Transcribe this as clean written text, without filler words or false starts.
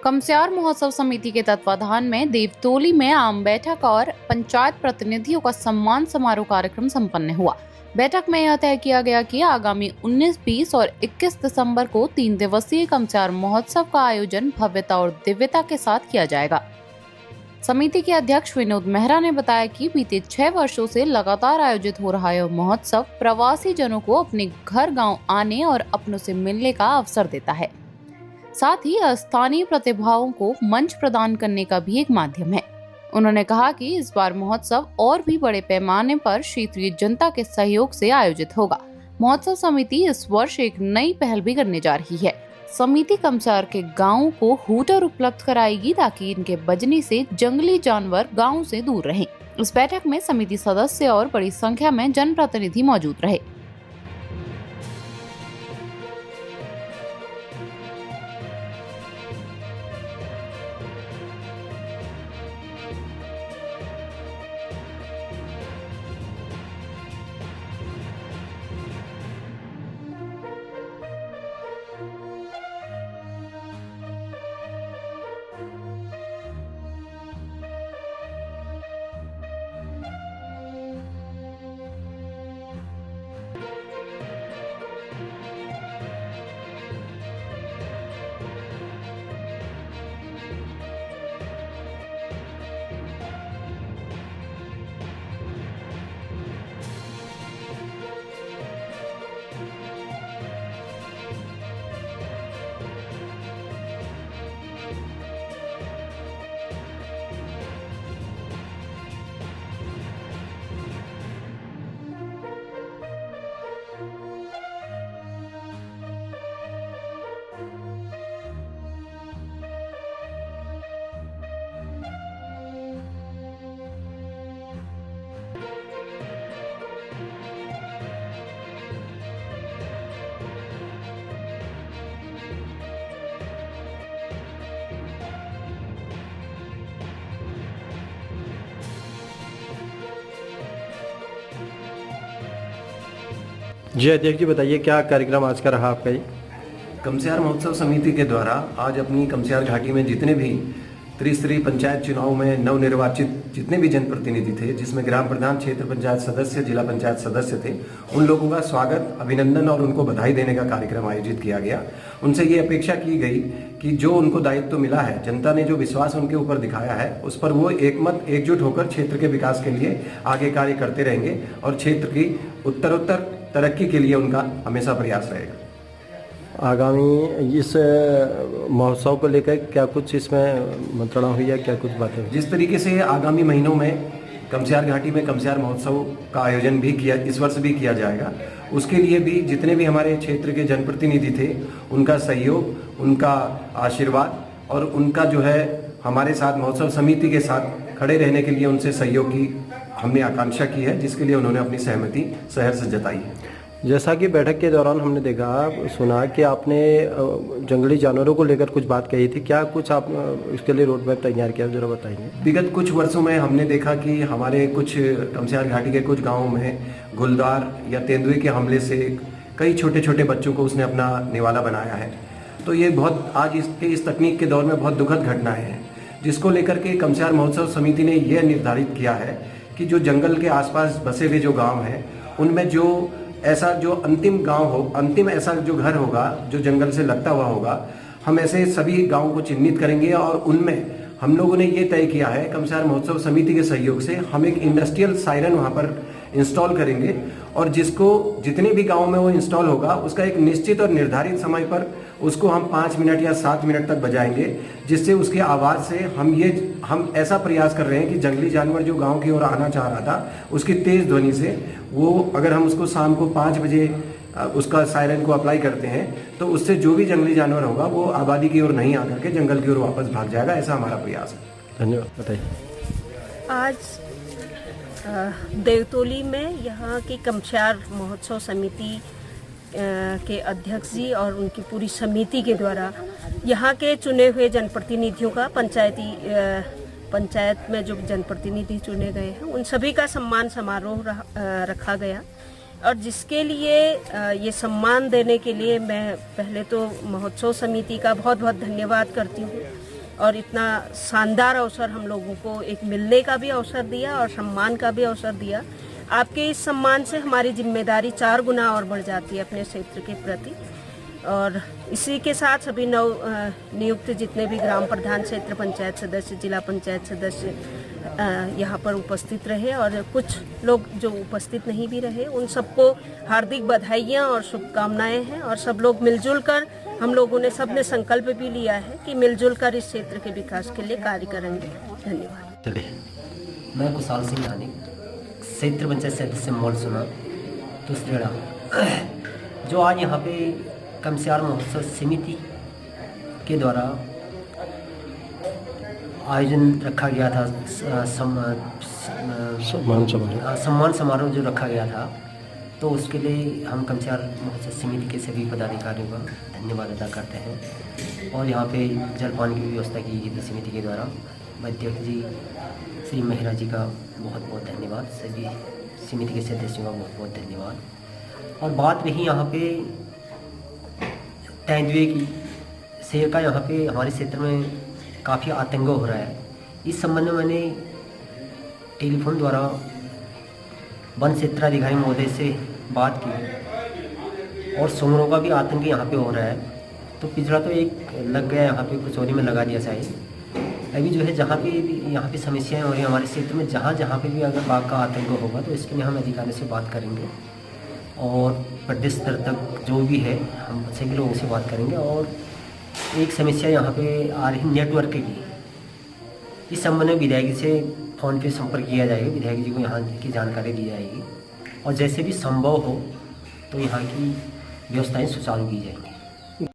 कमस्यार महोत्सव समिति के तत्वाधान में देवतोली में आम बैठक और पंचायत प्रतिनिधियों का सम्मान समारोह कार्यक्रम संपन्न हुआ। बैठक में यह तय किया गया कि आगामी 19, 20 और 21 दिसंबर को 3 दिवसीय कमस्यार महोत्सव का आयोजन भव्यता और दिव्यता के साथ किया जाएगा। समिति के अध्यक्ष विनोद मेहरा ने बताया कि बीते 6 वर्षों से लगातार आयोजित हो रहा यह महोत्सव प्रवासी जनों को अपने घर गांव आने और अपनों से मिलने का अवसर देता है। साथ ही स्थानीय प्रतिभाओं को मंच प्रदान करने का भी एक माध्यम है। उन्होंने कहा कि इस बार महोत्सव और भी बड़े पैमाने पर क्षेत्रीय जनता के सहयोग से आयोजित होगा। महोत्सव समिति इस वर्ष एक नई पहल भी करने जा रही है। समिति कमस्यार के गांवों को हूटर उपलब्ध कराएगी ताकि इनके बजने से जंगली जानवर गांव से दूर रहें। इस बैठक में समिति सदस्य और बड़ी संख्या में जनप्रतिनिधि मौजूद रहे। जी अध्यक्ष जी, बताइए क्या कार्यक्रम आज का रहा आपका ये? कमस्यार महोत्सव समिति के द्वारा आज अपनी कमस्यार घाटी में जितने भी त्रिस्तरीय पंचायत चुनाव में नवनिर्वाचित जितने भी जनप्रतिनिधि थे, जिसमें ग्राम प्रधान, क्षेत्र पंचायत सदस्य, जिला पंचायत सदस्य थे, उन लोगों का स्वागत, अभिनंदन और उनको बधाई देने का कार्यक्रम आयोजित किया गया। उनसे ये अपेक्षा की गई कि जो उनको दायित्व मिला है, जनता ने जो विश्वास उनके ऊपर दिखाया है, उस पर वो एकमत एकजुट होकर क्षेत्र के विकास के लिए आगे कार्य करते रहेंगे और क्षेत्र की उत्तरोत्तर तरक्की के लिए उनका हमेशा प्रयास रहेगा। आगामी इस महोत्सव को लेकर क्या कुछ इसमें मंत्रणा हुई है, क्या कुछ बातें? जिस तरीके से आगामी महीनों में कमस्यार घाटी में कमस्यार महोत्सव का आयोजन भी किया, इस वर्ष भी किया जाएगा, उसके लिए भी जितने भी हमारे क्षेत्र के जनप्रतिनिधि थे, उनका सहयोग, उनका आशीर्वाद और उनका जो है हमारे साथ महोत्सव समिति के साथ खड़े रहने के लिए उनसे सहयोग की हमने आकांक्षा की है, जिसके लिए उन्होंने अपनी सहमति सहर्ष जताई है। जैसा कि बैठक के दौरान हमने देखा, सुना कि आपने जंगली जानवरों को लेकर कुछ बात कही थी, क्या कुछ आप इसके लिए रोड मैप तैयार किया, जरा बताएंगे? विगत कुछ वर्षों में हमने देखा कि हमारे कुछ कमस्यार घाटी के कुछ गाँवों में गुलदार या तेंदुए के हमले से कई छोटे छोटे बच्चों को उसने अपना निवाला बनाया है। तो ये बहुत आज इस तकनीक के दौर में बहुत दुखद घटनाएं हैं, जिसको लेकर के कमस्यार महोत्सव समिति ने यह निर्धारित किया है कि जो जंगल के आसपास बसे हुए जो गांव हैं, उनमें जो ऐसा जो अंतिम गांव हो, अंतिम ऐसा जो घर होगा जो जंगल से लगता हुआ होगा, हम ऐसे सभी गांवों को चिन्हित करेंगे और उनमें हम लोगों ने ये तय किया है, कमस्यार महोत्सव समिति के सहयोग से हम एक इंडस्ट्रियल सायरन वहाँ पर इंस्टॉल करेंगे और जिसको जितने भी गाँव में वो इंस्टॉल होगा, उसका एक निश्चित और निर्धारित समय पर उसको हम 5 मिनट या 7 मिनट तक बजाएंगे, जिससे उसकी आवाज़ से हम ऐसा प्रयास कर रहे हैं कि जंगली जानवर जो गांव की ओर आना चाह रहा था, उसकी तेज़ ध्वनि से वो अगर हम उसको शाम को 5 बजे उसका सायरन को अप्लाई करते हैं, तो उससे जो भी जंगली जानवर होगा वो आबादी की ओर नहीं आकर के जंगल की ओर वापस भाग जाएगा। ऐसा हमारा प्रयास है। धन्यवाद। बताइए। आज देवतोली में यहाँ की कमस्यार महोत्सव समिति के अध्यक्ष जी और उनकी पूरी समिति के द्वारा यहाँ के चुने हुए जनप्रतिनिधियों का पंचायत में जो जनप्रतिनिधि चुने गए हैं उन सभी का सम्मान समारोह रखा गया। और जिसके लिए ये सम्मान देने के लिए मैं पहले तो महोत्सव समिति का बहुत बहुत धन्यवाद करती हूँ और इतना शानदार अवसर हम लोगों को एक मिलने का भी अवसर दिया और सम्मान का भी अवसर दिया। आपके इस सम्मान से हमारी जिम्मेदारी 4 गुना और बढ़ जाती है अपने क्षेत्र के प्रति। और इसी के साथ सभी नियुक्त जितने भी ग्राम प्रधान, क्षेत्र पंचायत सदस्य, जिला पंचायत सदस्य यहाँ पर उपस्थित रहे और कुछ लोग जो उपस्थित नहीं भी रहे, उन सबको हार्दिक बधाइयाँ और शुभकामनाएं हैं। और सब लोग मिलजुल कर, हम लोगों ने सबने संकल्प भी लिया है कि मिलजुल कर इस क्षेत्र के विकास के लिए कार्य करेंगे। धन्यवाद। चलिए। मैं कुशाल सिंह रानी, क्षेत्र पंचायत सदस्य मोलसुना तुसरेड़ा। जो आज यहाँ पे कमस्यार महोत्सव समिति के द्वारा आयोजन रखा गया था, सम्मान समारोह जो रखा गया था, तो उसके लिए हम कमस्यार महोत्सव समिति के सभी पदाधिकारियों का धन्यवाद अदा करते हैं। और यहाँ पे जलपान की व्यवस्था की गई थी समिति के द्वारा। अध्यक्ष जी श्री मेहरा जी का बहुत बहुत धन्यवाद, सभी समिति के सदस्यों का बहुत बहुत धन्यवाद। और बात रही यहाँ पे तेंदुए की, शेर का यहाँ पे हमारे क्षेत्र में काफ़ी आतंक हो रहा है। इस संबंध में मैंने टेलीफोन द्वारा वन क्षेत्राधिकारी महोदय से बात की और सूंगरों का भी आतंक यहाँ पे हो रहा है। तो पिछड़ा तो एक लग गया, यहाँ पे कचौरी में लगा दिया शायद। अभी जो है जहाँ पे भी यहाँ पे समस्याएं हो रही हैं हमारे क्षेत्र में, जहाँ पे भी अगर बाघ का आतंक होगा तो इसके लिए हम अधिकारियों से बात करेंगे और प्रदेश स्तर तक जो भी है हम सभी लोगों से बात करेंगे। और एक समस्या यहाँ पे आ रही नेटवर्क की, इस संबंध में विधायक जी से फ़ोन पे संपर्क किया जाएगा, विधायक जी को यहाँ की जानकारी दी जाएगी और जैसे भी संभव हो तो यहाँ की व्यवस्थाएं सुचारू की जाएंगी।